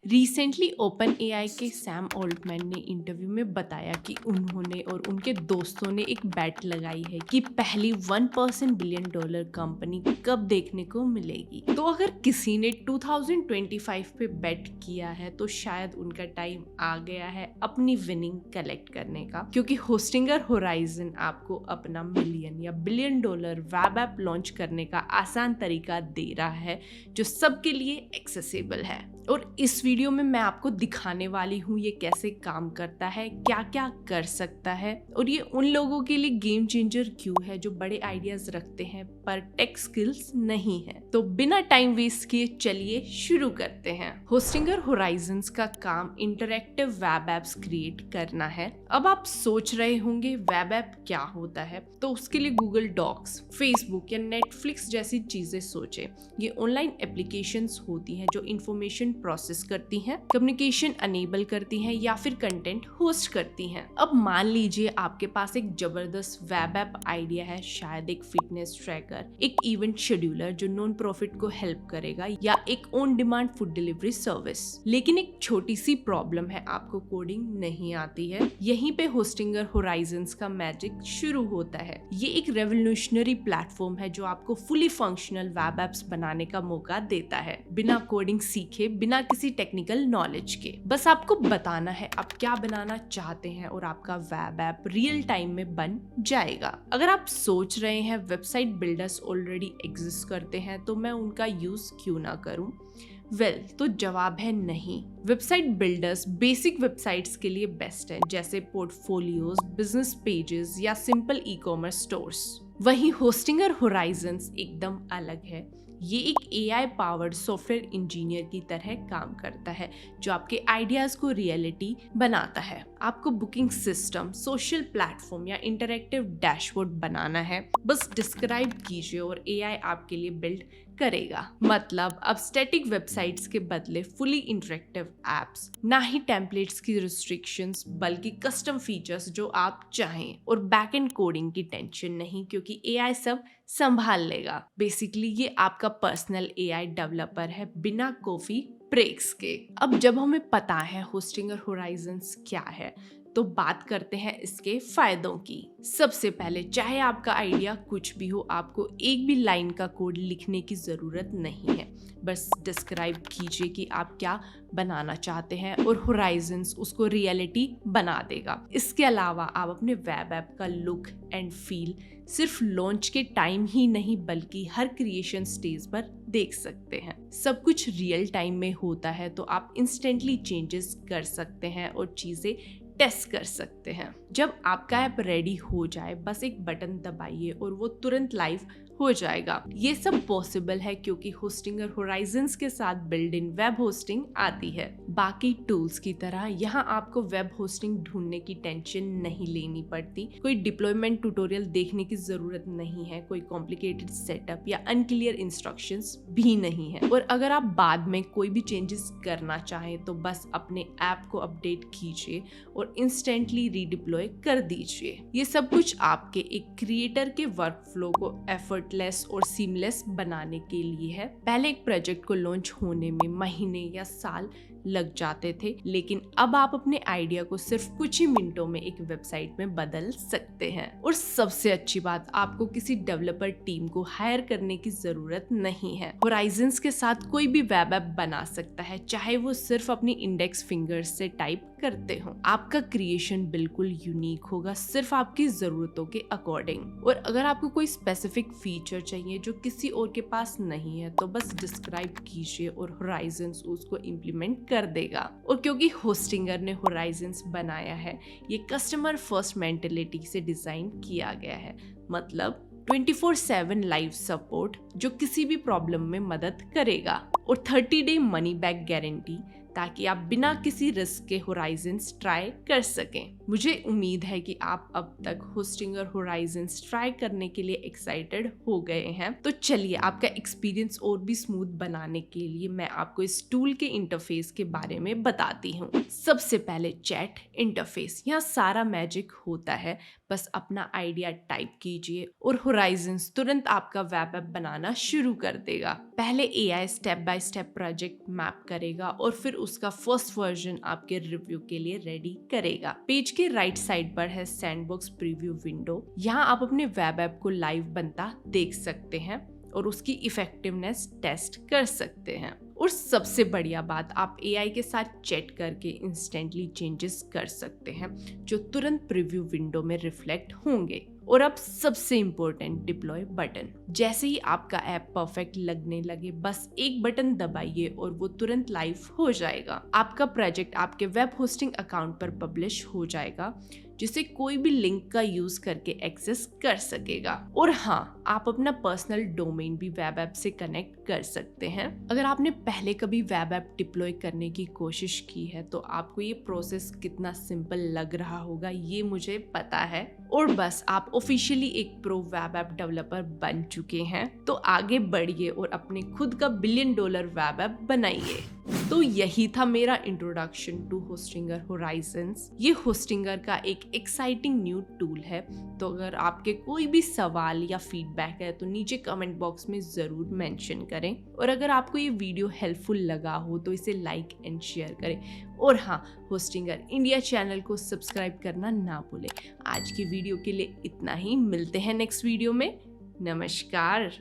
Recently open AI के Sam Altman ने interview में बताया कि उन्होंने और उनके दोस्तों ने एक बैट लगाई है कि पहली 1% बिलियन डॉलर कंपनी कब देखने को मिलेगी। तो अगर किसी ने 2025 पे बेट किया है तो शायद उनका टाइम आ गया है अपनी विनिंग कलेक्ट करने का, क्योंकि होस्टिंगर होराइजन आपको अपना मिलियन या billion dollar web app launch करने का आसान तरीका दे रहा है जो सबके लिए एक्सेसिबल है। और इस वीडियो में मैं आपको दिखाने वाली हूँ ये कैसे काम करता है, क्या क्या कर सकता है और ये उन लोगों के लिए गेम चेंजर क्यों है जो बड़े आइडियाज रखते हैं पर टेक स्किल्स नहीं है। तो बिना टाइम वेस्ट किए चलिए शुरू करते हैं। होस्टिंगर होराइजन्स का काम इंटरैक्टिव वेब एप्स क्रिएट करना है। अब आप सोच रहे होंगे वेब ऐप क्या होता है, तो उसके लिए गूगल डॉक्स, फेसबुक या नेटफ्लिक्स जैसी चीजें सोचे। ये ऑनलाइन एप्लीकेशंस होती हैं जो इंफॉर्मेशन प्रोसेस करती हैं, कम्युनिकेशन अनेबल करती हैं या फिर कंटेंट होस्ट करती हैं। अब मान लीजिए आपके पास एक जबरदस्त वेब ऐप आइडिया है, शायद एक फिटनेस ट्रैकर, एक इवेंट शेड्यूलर जो नॉन प्रॉफिट को हेल्प करेगा या एक on demand food delivery service. लेकिन एक छोटी सी प्रॉब्लम है, आपको कोडिंग नहीं आती है। यहीं पे होस्टिंगर होराइजन्स का मैजिक शुरू होता है। ये एक रेवोल्यूशनरी प्लेटफॉर्म है जो आपको फुली फंक्शनल वेब एप्स बनाने का मौका देता है, बिना कोडिंग सीखे, बिना किसी टेक्निकल नॉलेज के। बस आपको बताना है आप क्या बनाना चाहते हैं और आपका वेब ऐप रियल टाइम में बन जाएगा। अगर आप सोच रहे हैं वेबसाइट बिल्डर्स ऑलरेडी एग्जिस्ट करते हैं तो मैं उनका यूज क्यों ना करूं, तो जवाब है नहीं। वेबसाइट बिल्डर्स बेसिक वेबसाइट्स के लिए बेस्ट है, जैसे पोर्टफोलियोज, बिजनेस पेजेस या सिंपल ई कॉमर्स स्टोर्स। वहीं होस्टिंगर होराइजन्स एकदम अलग है। ये एक एआई पावर्ड सॉफ्टवेयर इंजीनियर की तरह काम करता है जो आपके आइडियाज को रियलिटी बनाता है। आपको बुकिंग सिस्टम, सोशल प्लेटफॉर्म या इंटरैक्टिव डैशबोर्ड बनाना है, बस डिस्क्राइब कीजिए और एआई आपके लिए बिल्ड करेगा। मतलब अब स्टैटिक वेबसाइट्स के बदले फुली इंटरैक्टिव एप्स, ना ही टेम्पलेट्स की रिस्ट्रिक्शंस बल्कि कस्टम फीचर्स जो आप चाहें, और बैक एंड कोडिंग की टेंशन नहीं क्योंकि एआई सब संभाल लेगा। बेसिकली ये आपका पर्सनल एआई डेवलपर है बिना कॉफी ब्रेक्स के। अब जब हमें पता है होस्टिंगर होराइजन्स क्या है तो बात करते हैं इसके फायदों की। सबसे पहले, चाहे आपका आइडिया कुछ भी हो, आपको एक भी लाइन का कोड लिखने की जरूरत नहीं है। बस डिस्क्राइब कीजिए कि आप क्या बनाना चाहते हैं और होराइजन्स उसको रियलिटी बना देगा। इसके अलावा आप अपने वेब ऐप का लुक एंड फील सिर्फ लॉन्च के टाइम ही नहीं बल्कि हर क्रिएशन स्टेज पर देख सकते हैं। सब कुछ रियल टाइम में होता है तो आप इंस्टेंटली चेंजेस कर सकते हैं और चीजें टेस्ट कर सकते हैं। जब आपका ऐप रेडी हो जाए बस एक बटन दबाइए और वो तुरंत लाइव हो जाएगा। ये सब पॉसिबल है क्योंकि होस्टिंगर होराइजन्स के साथ बिल्ड इन वेब होस्टिंग आती है। बाकी टूल्स की तरह यहाँ आपको वेब होस्टिंग ढूंढने की टेंशन नहीं लेनी पड़ती, कोई डिप्लॉयमेंट ट्यूटोरियल देखने की जरूरत नहीं है, कोई कॉम्प्लिकेटेड सेटअप या अनक्लियर इंस्ट्रक्शंस भी नहीं है। और अगर आप बाद में कोई भी चेंजेस करना चाहें तो बस अपने ऐप को अपडेट कीजिए और इंस्टेंटली रीडिप्लॉय कर दीजिए। ये सब कुछ आपके एक क्रिएटर के वर्कफ्लो को एफर्टलेस और सीमलेस बनाने के लिए है। पहले एक प्रोजेक्ट को लॉन्च होने में महीने या साल लग जाते थे, लेकिन अब आप अपने आइडिया को सिर्फ कुछ ही मिनटों में एक वेबसाइट में बदल सकते हैं। और सबसे अच्छी बात, आपको किसी डेवलपर टीम को हायर करने की जरूरत नहीं है। होराइजन्स के साथ कोई भी वेब ऐप बना सकता है, चाहे वो सिर्फ अपनी इंडेक्स फिंगर्स से टाइप करते हो। आपका क्रिएशन बिल्कुल यूनिक होगा, सिर्फ आपकी जरूरतों के अकॉर्डिंग। और अगर आपको कोई स्पेसिफिक फीचर चाहिए जो किसी और के पास नहीं है तो बस डिस्क्राइब कीजिए और होराइजन्स उसको इम्प्लीमेंट कर देगा। और क्योंकि होस्टिंगर ने होराइजन्स बनाया है, ये कस्टमर फर्स्ट मेंटेलिटी से डिजाइन किया गया है। मतलब 24/7 लाइव सपोर्ट जो किसी भी प्रॉब्लम में मदद करेगा, और 30 डे मनी बैक गारंटी ताकि आप बिना किसी रिस्क के होराइजन्स ट्राई कर सकें। मुझे उम्मीद है कि आप अब तक होस्टिंगर होराइजन्स ट्राई करने के लिए एक्साइटेड हो गए हैं। तो चलिए आपका एक्सपीरियंस और भी स्मूथ बनाने के लिए मैं आपको इस टूल के इंटरफेस के बारे में बताती हूँ। सबसे पहले चैट इंटरफेस, यहाँ सारा मैजिक होता है। बस अपना आइडिया टाइप कीजिए और होराइजन्स तुरंत आपका वेब ऐप बनाना शुरू कर देगा। पहले AI step by step project map करेगा और फिर उसका फर्स्ट वर्जन आपके रिव्यू के लिए रेडी करेगा। पेज के राइट साइड पर है सैंडबॉक्स प्रीव्यू विंडो। यहाँ आप अपने वेब ऐप को लाइव बनता देख सकते हैं और उसकी इफेक्टिवनेस टेस्ट कर सकते हैं। और सबसे बढ़िया बात, आप एआई के साथ चैट करके इंस्टेंटली चेंजेस कर सकते हैं जो तुरंत प्रीव्यू विंडो में रिफ्लेक्ट होंगे। और अब सबसे इम्पोर्टेंट, डिप्लॉय बटन। जैसे ही आपका ऐप परफेक्ट लगने लगे, बस एक बटन दबाइए और वो तुरंत लाइव हो जाएगा। आपका प्रोजेक्ट आपके वेब होस्टिंग अकाउंट पर पब्लिश हो जाएगा, जिसे कोई भी लिंक का यूज करके एक्सेस कर सकेगा। और हाँ, आप अपना पर्सनल डोमेन भी वेब ऐप से कनेक्ट कर सकते हैं। अगर आपने पहले कभी वेब ऐप डिप्लॉय करने की कोशिश की है तो आपको ये प्रोसेस कितना सिंपल लग रहा होगा, ये मुझे पता है। और बस आप ऑफिशियली एक प्रो वेब ऐप डेवलपर बन चुके हैं, तो आगे बढ़िए और अपने खुद का $1 बिलियन वेब ऐप बनाइए। तो यही था मेरा इंट्रोडक्शन टू होस्टिंगर होराइजन्स। ये होस्टिंगर का एक एक्साइटिंग न्यू टूल है। तो अगर आपके कोई भी सवाल या फीडबैक है तो नीचे कमेंट बॉक्स में ज़रूर मेंशन करें। और अगर आपको ये वीडियो हेल्पफुल लगा हो तो इसे लाइक एंड शेयर करें। और हाँ, होस्टिंगर इंडिया चैनल को सब्सक्राइब करना ना भूलें। आज की वीडियो के लिए इतना ही, मिलते हैं नेक्स्ट वीडियो में। नमस्कार।